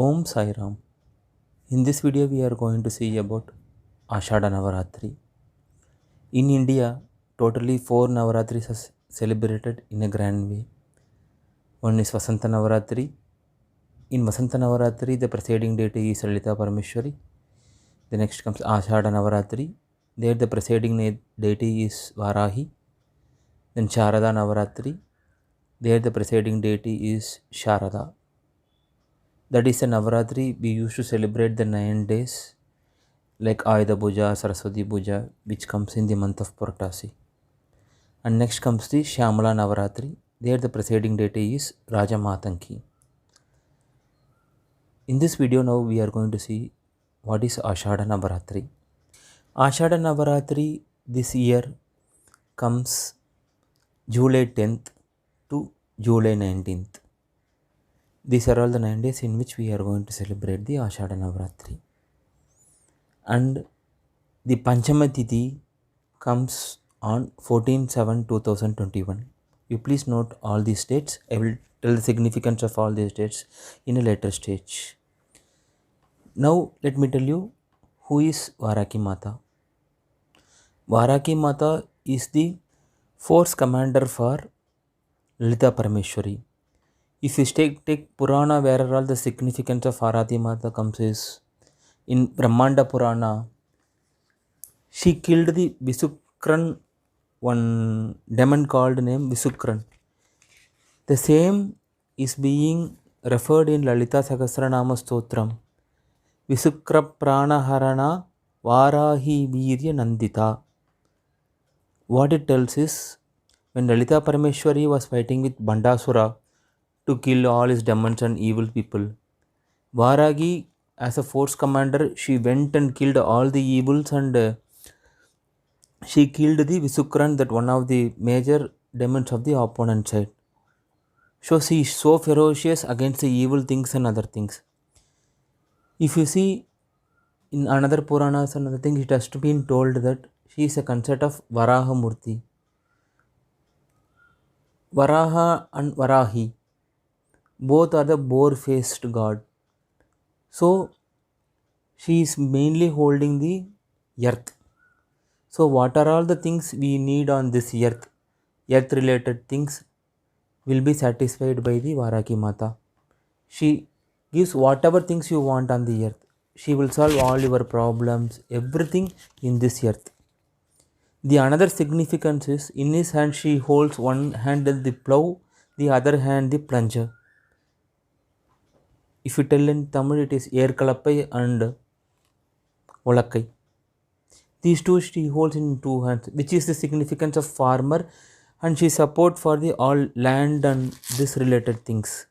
Om Sai Ram. In this video, we are going to see about Ashada Navaratri. In India, totally 4 Navaratris are celebrated in a grand way. One is Vasanta Navaratri. In Vasanta Navaratri, the preceding deity is Lalita Parameshwari. The next comes Ashada Navaratri. There, the preceding deity is Varahi. Then Sharada Navaratri. There, the preceding deity is Sharada. That is the Navaratri we used to celebrate the 9 days, like Ayudha Puja, Saraswati Puja, which comes in the month of Puratasi. And next comes the Shyamala Navaratri. There the preceding deity is Raja Matanki. In this video now we are going to see what is Ashada Navaratri. Ashada Navaratri this year comes July 10th to July 19th. These are all the 9 days in which we are going to celebrate the Ashada Navaratri. And the Panchama Tithi comes on 14/7/2021. You please note all these dates. I will tell the significance of all these dates in a later stage. Now let me tell you who is Varaki Mata. Varaki Mata is the force commander for Lalita Parameshwari. If you take Purana, where are all the significance of Varaki Mata comes is in Brahmanda Purana. She killed the Visukran, one demon called name Visukran. The same is being referred in Lalita Sahasranama Stotram. Visukra Pranaharana Varahi Virya Nandita. What it tells is, when Lalita Parameshwari was fighting with Bandasura to kill all his demons and evil people, Varagi, as a force commander, she went and killed all the evils, and she killed the Visukran, that one of the major demons of the opponent side. So she is so ferocious against the evil things and other things. If you see in another Puranas and other things, it has to be told that she is a consort of Varaha Murti. Varaha and Varahi, both are the boar-faced god. So she is mainly holding the earth. So what are all the things we need on this earth? Earth related things will be satisfied by the Varaki Mata. She gives whatever things you want on the earth. She will solve all your problems, everything in this earth. The another significance is, in his hand she holds one hand the plow, the other hand the plunger. If you tell in Tamil, it is Air Kalappai and Olakkai. These two she holds in two hands, which is the significance of farmer, and she support for the all land and this related things.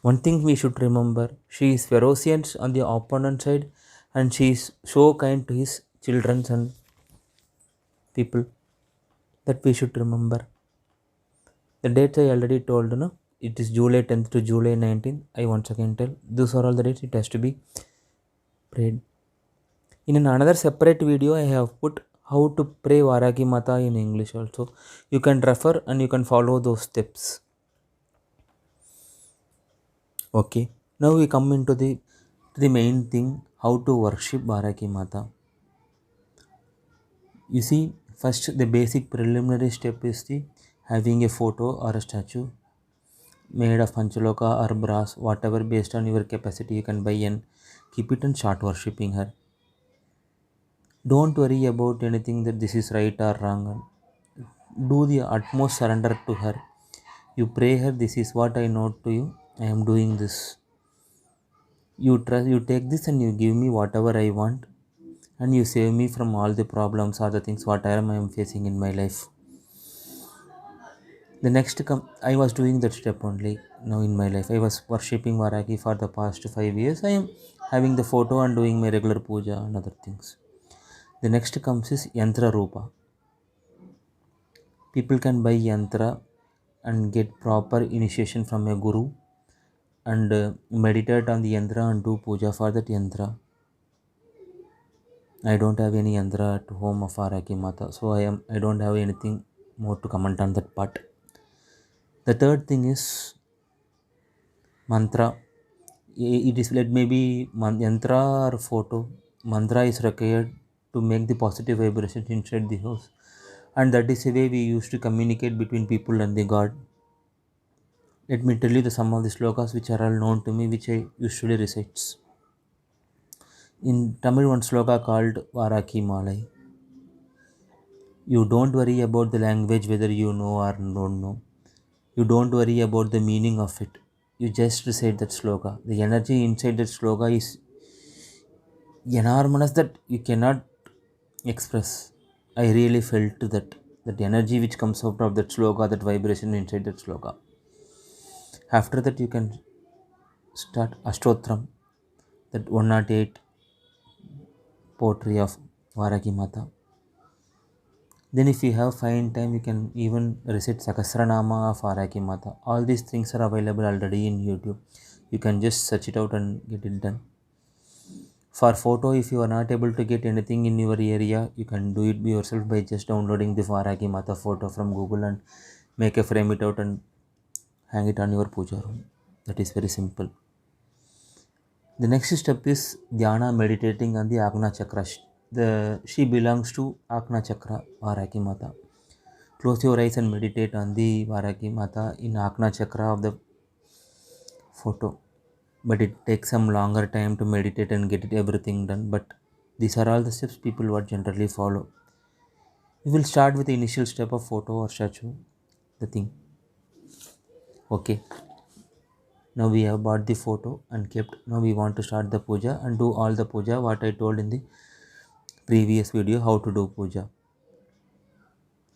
One thing we should remember, she is ferocious on the opponent side, and she is so kind to his children and people, that we should remember. The dates I already told, no? It is July 10th to July 19th. I once again tell, those are all the dates it has to be prayed. In another separate video, I have put how to pray Varaki Mata in English also. You can refer and you can follow those steps. Okay, now we come into the main thing, how to worship Varaki Mata. You see, first the basic preliminary step is the having a photo or a statue made of Panchaloka or brass, whatever, based on your capacity you can buy and keep it and start worshipping her. Don't worry about anything that this is right or wrong. Do the utmost surrender to her. You pray her, this is what I know to you, I am doing this. You trust, you take this and you give me whatever I want, and you save me from all the problems or the things whatever I am facing in my life. The next I was doing that step only now in my life. I was worshipping Varaki for the past 5 years. I am having the photo and doing my regular puja and other things. The next comes is Yantra Rupa. People can buy Yantra and get proper initiation from a guru, and meditate on the Yantra and do puja for that Yantra. I don't have any Yantra at home of Varaki Mata, so I don't have anything more to comment on that part. The third thing is mantra. it is let maybe yantra or photo. Mantra is required to make the positive vibrations inside the house, and that is the way we used to communicate between people and the god. Let me tell you the some of the slokas which are all known to me, which I usually recite. In Tamil, one sloka called Varaki Malai. You don't worry about the language whether you know or don't know. You don't worry about the meaning of it. You just recite that sloka. The energy inside that sloka is enormous that you cannot express. I really felt that energy which comes out of that sloka, that vibration inside that sloka. After that, you can start Ashtotram, that 108 poetry of Varaki Mata. Then, if you have fine time, you can even recite Sakasranama of Varaki Mata. All these things are available already in YouTube. You can just search it out and get it done. For photo, if you are not able to get anything in your area, you can do it yourself by just downloading the Varaki Mata photo from Google and make a frame it out and hang it on your puja room. That is very simple. The next step is Dhyana, meditating on the Agna Chakra. She belongs to Agna Chakra, Varaki Mata. Close your eyes and meditate on the Varaki Mata in Agna Chakra of the photo. But it takes some longer time to meditate and get it everything done. But these are all the steps people would generally follow. We will start with the initial step of photo or statue, the thing. Okay. Now we have bought the photo and kept. Now we want to start the puja and do all the puja what I told in the previous video how to do puja.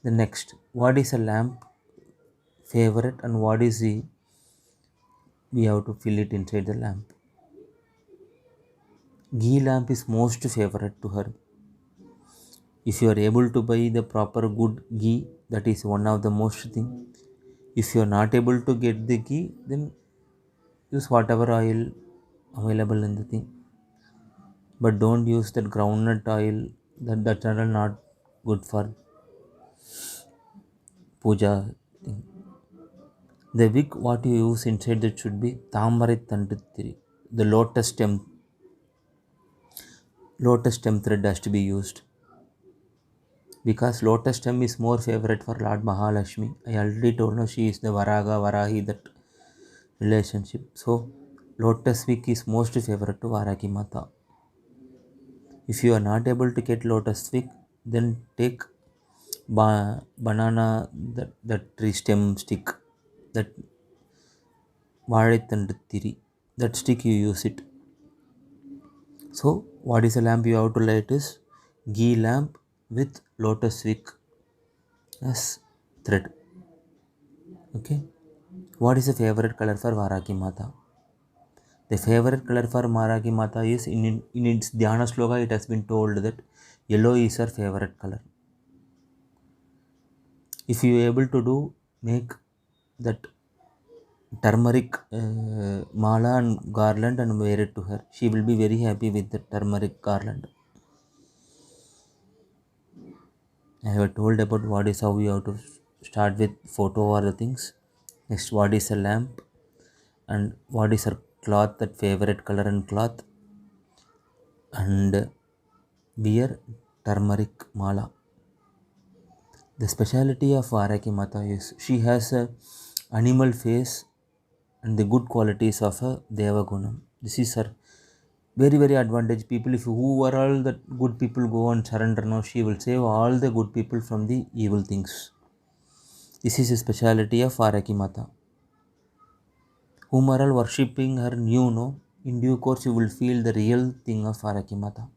The next, what is a lamp favorite and what is the we have to fill it inside the lamp. Ghee lamp is most favorite to her. If you are able to buy the proper good ghee, that is one of the most thing. If you are not able to get the ghee, then use whatever oil available in the thing. But don't use that groundnut oil. That are not good for puja thing. The wick what you use inside that should be Tamarai Tanduttiri. The lotus stem thread has to be used. Because lotus stem is more favorite for Lord Mahalakshmi. I already told her she is the Varahi, that relationship. So, lotus wick is most favorite to Varaki Mata. If you are not able to get lotus wick, then take banana, that tree stem stick, that Vaழைத்தண்டுத்திரி, that stick you use it. So, what is a lamp you have to light is ghee lamp with lotus wick as thread. Okay. What is the favorite color for Varaki Mata? The favorite color for Varaki Mata is in its Dhyana Sloka, it has been told that yellow is her favorite color. If you are able to do, make that turmeric mala and garland and wear it to her. She will be very happy with the turmeric garland. I have told about what is how you have to start with photo or the things. Next, what is a lamp and what is her cloth, that favorite color and cloth, and wear turmeric mala. The speciality of Varaki Mata is she has a animal face and the good qualities of a Devagunam. This is her very advantage. People, if who are all the good people go and surrender now, she will save all the good people from the evil things. This is a speciality of Varaki Mata. Whom are all worshipping her new, no, in due course you will feel the real thing of Varaki Mata.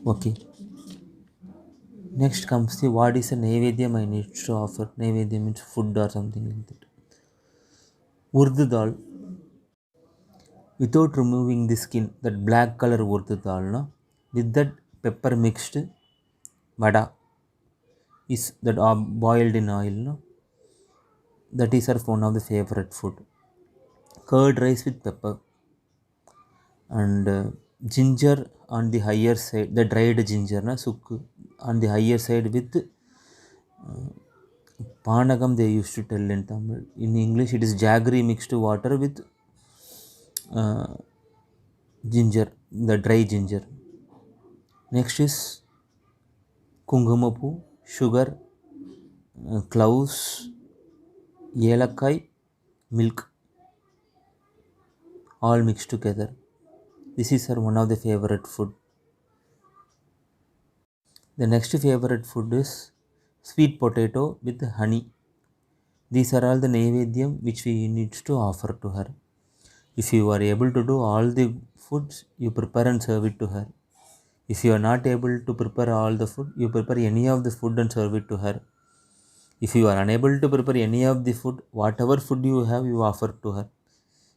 Okay. Next comes the what is a Naivedyam I need to offer. Naivedyam means food or something like that. Urdu dal. Without removing the skin, that black color urdu dal, no? With that pepper mixed vada is that boiled in oil, no? That is her one of the favorite food. Curd rice with pepper and ginger on the higher side, the dried ginger, na suk on the higher side with Panagam they used to tell in Tamil. In English, it is jaggery mixed water with uh, ginger, the dry ginger. Next is kungumapu, sugar, cloves, yelakai, milk, all mixed together. This is her one of the favorite food. The next favorite food is sweet potato with honey. These are all the naivedyam which we need to offer to her. If you are able to do all the foods, you prepare and serve it to her. If you are not able to prepare all the food, you prepare any of the food and serve it to her. If you are unable to prepare any of the food, whatever food you have, you offer to her.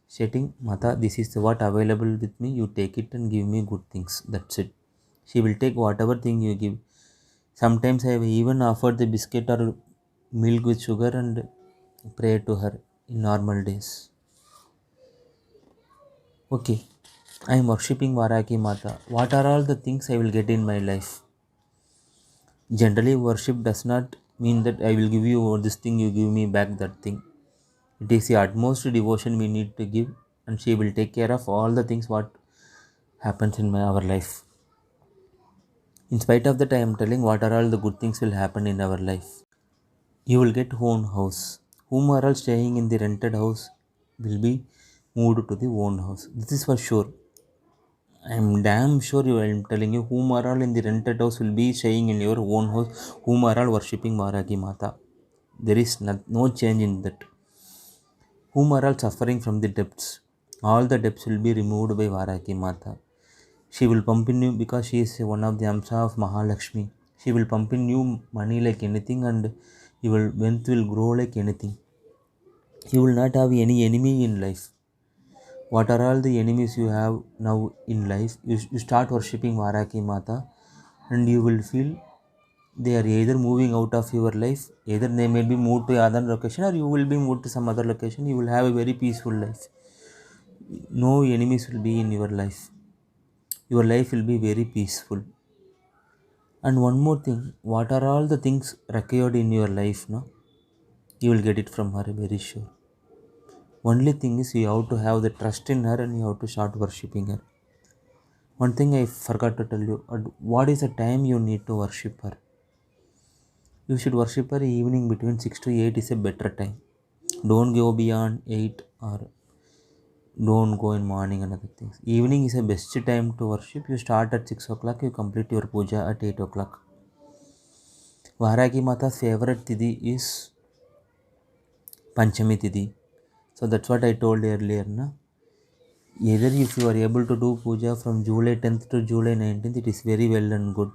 Stating, Mata, this is what available with me, you take it and give me good things. That's it. She will take whatever thing you give. Sometimes I have even offered the biscuit or milk with sugar and pray to her in normal days. Okay, I am worshipping Varaki Mata. What are all the things I will get in my life? Generally, worship does not mean that I will give you this thing, you give me back that thing. It is the utmost devotion we need to give, and she will take care of all the things what happens in our life. In spite of that, I am telling what are all the good things will happen in our life. You will get own house. Whom are all staying in the rented house will be moved to the own house. This is for sure. I am damn sure I am telling you whom are all in the rented house will be staying in your own house, whom are all worshipping Varagi Mata. There is no change in that. Whom are all suffering from the debts. All the debts will be removed by Varagi Mata. She will pump in you because she is one of the Amsa of Mahalakshmi. She will pump in you money like anything and your wealth will grow like anything. You will not have any enemy in life. What are all the enemies you have now in life? You start worshipping Varaki Mata and you will feel they are either moving out of your life, either they may be moved to other location or you will be moved to some other location. You will have a very peaceful life. No enemies will be in your life. Your life will be very peaceful. And one more thing, what are all the things required in your life? No, you will get it from her, very sure. Only thing is you have to have the trust in her and you have to start worshipping her. One thing I forgot to tell you, what is the time you need to worship her? You should worship her evening between 6 to 8 is a better time. Don't go beyond 8 or don't go in morning and other things. Evening is a best time to worship. You start at 6 o'clock, you complete your puja at 8 o'clock. Varagi Mata's favorite Tithi is Panchami Tithi. So that's what I told earlier. Na? Either if you are able to do puja from July 10th to July 19th, it is very well and good.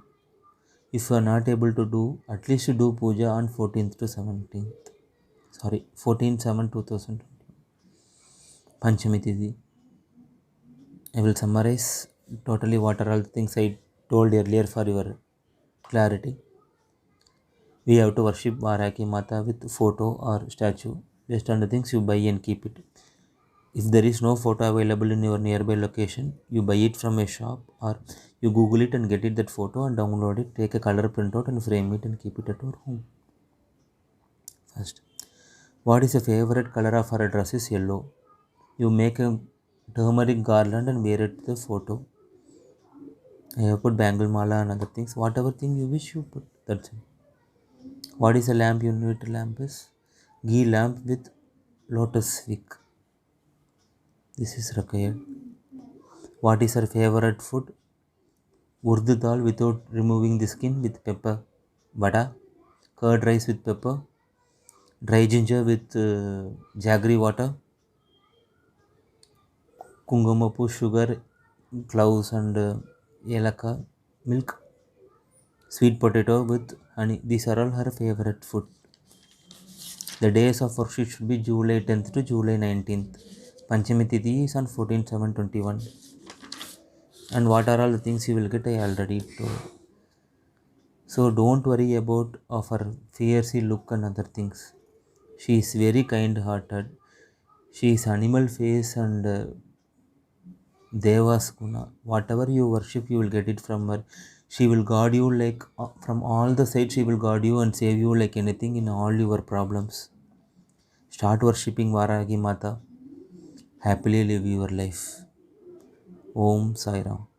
If you are not able to do, at least do puja on 14th to 17th. Sorry, 14/7/2020. Panchami Tithi. I will summarize totally what are all the things I told earlier for your clarity. We have to worship Varaki Mata with photo or statue based on the things you buy and keep it. If there is no photo available in your nearby location, you buy it from a shop or you Google it and get it that photo and download it, take a color printout and frame it and keep it at your home. First, what is your favorite color of her dress is yellow. You make a turmeric garland and wear it to the photo. I have put bangle mala and other things. Whatever thing you wish you put. That's it. What is a lamp you need to lamp is? Ghee lamp with lotus wick. This is required. What is her favorite food? Urdu dal without removing the skin with pepper. Vada. Curd rice with pepper. Dry ginger with jaggery water. Kungumapu, sugar, cloves and yelaka, milk. Sweet potato with honey. These are all her favorite food. The days of worship should be July 10th to July 19th. Panchami Tithi is on 14/7/21. And what are all the things you will get, I already told. So don't worry about of her fierce look and other things. She is very kind hearted. She is animal face and Devas Guna. Whatever you worship, you will get it from her. She will guard you like from all the sides. She will guard you and save you like anything in all your problems. Start worshipping Varagi Mata. Happily live your life. Om Sai Ram.